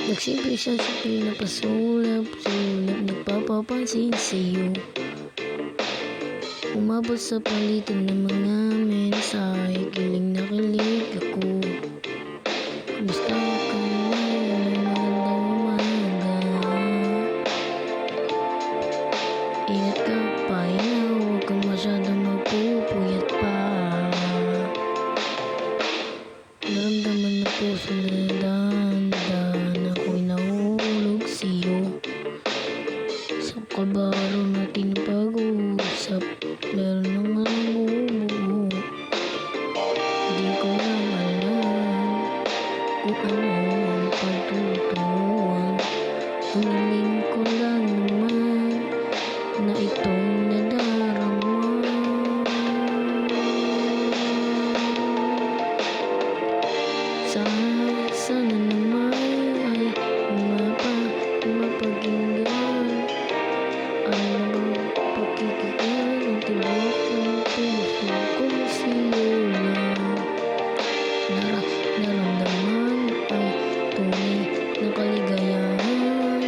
Nagsimple siya sa pinapasulap, nagpapapansin sa'yo. Umabot sa palitan ng mga mensahe, kilig na kilig ako. Kumusta ka na? Magandang umaga. Ingat ka pa, huwag kang masyadong magpupuyat pa. Naramdaman na puso na dahan-dahan ako'y nahulog sa'yo. Sa kabaro natin pag-uusap, meron naman bumubuo. Hindi ko na alam kung ano ang pagtutuan. Hiniling ko lang naman na itong nadarama. Sana naman ay mapakinggan ang pakikinig ng tibok ng puso ko sa'yo lang. Naramdaman ang tunay na kaligayahan.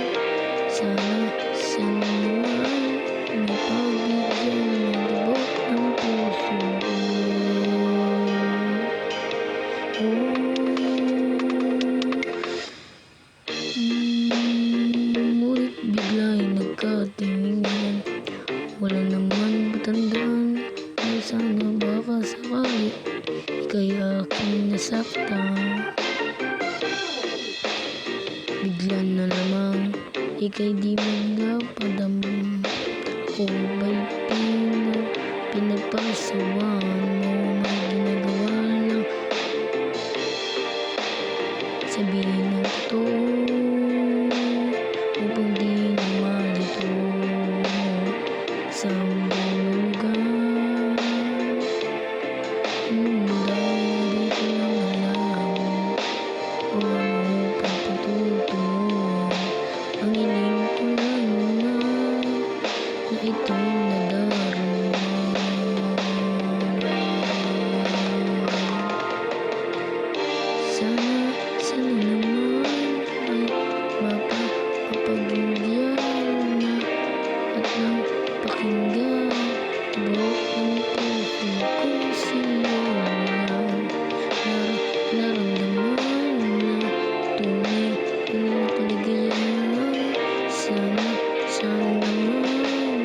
Sana naman mapagbigyan ng tibok ng puso ko. Ngunit bigla'y nagkatinginan. Wala naman batandaan na sana baka sakali ika'y aking nasaktan. Bigla na lamang ika'y di maglapadam. Ako ba'y pinagpasawaan mo? May ginagawa lang, sabihin ng totoo upang di na malito sa bulugan. Dahil di ko lang alam kung ano papatutunguhan. Ang hiling ko lang naman na itong nadarama. Sana naman ay mapaginggan na at nang pakinggan tibok ng puso ko sa'yo lang. Naramdaman na tunay na kaligayahan. Sana naman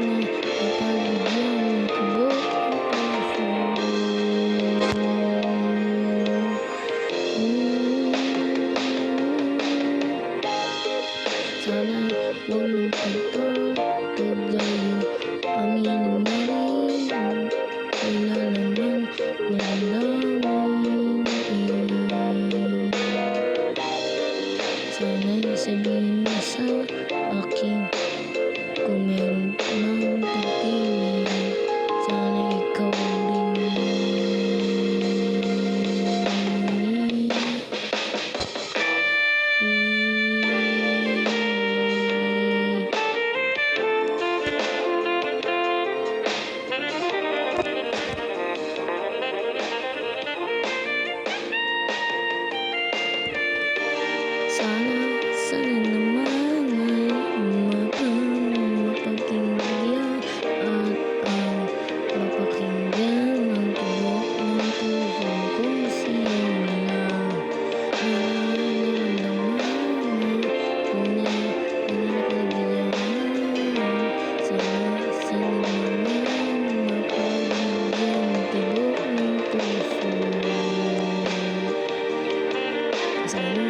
na mapagbigyan ng tibok ng puso. Sana huwag mong pagpapaglayo, aminin na rin, wala naman nalalaman. Sana'y sabihin mo sa akin kung meron mang pagtingin. Sana ikaw rin. Sana naman ay mapakinggan at mapakinggan ang tibok ng puso ko sa'yo lang. Naramdaman na tunay na kaligayahan. Sana naman mapagbigyan ng tibok ng puso. Sana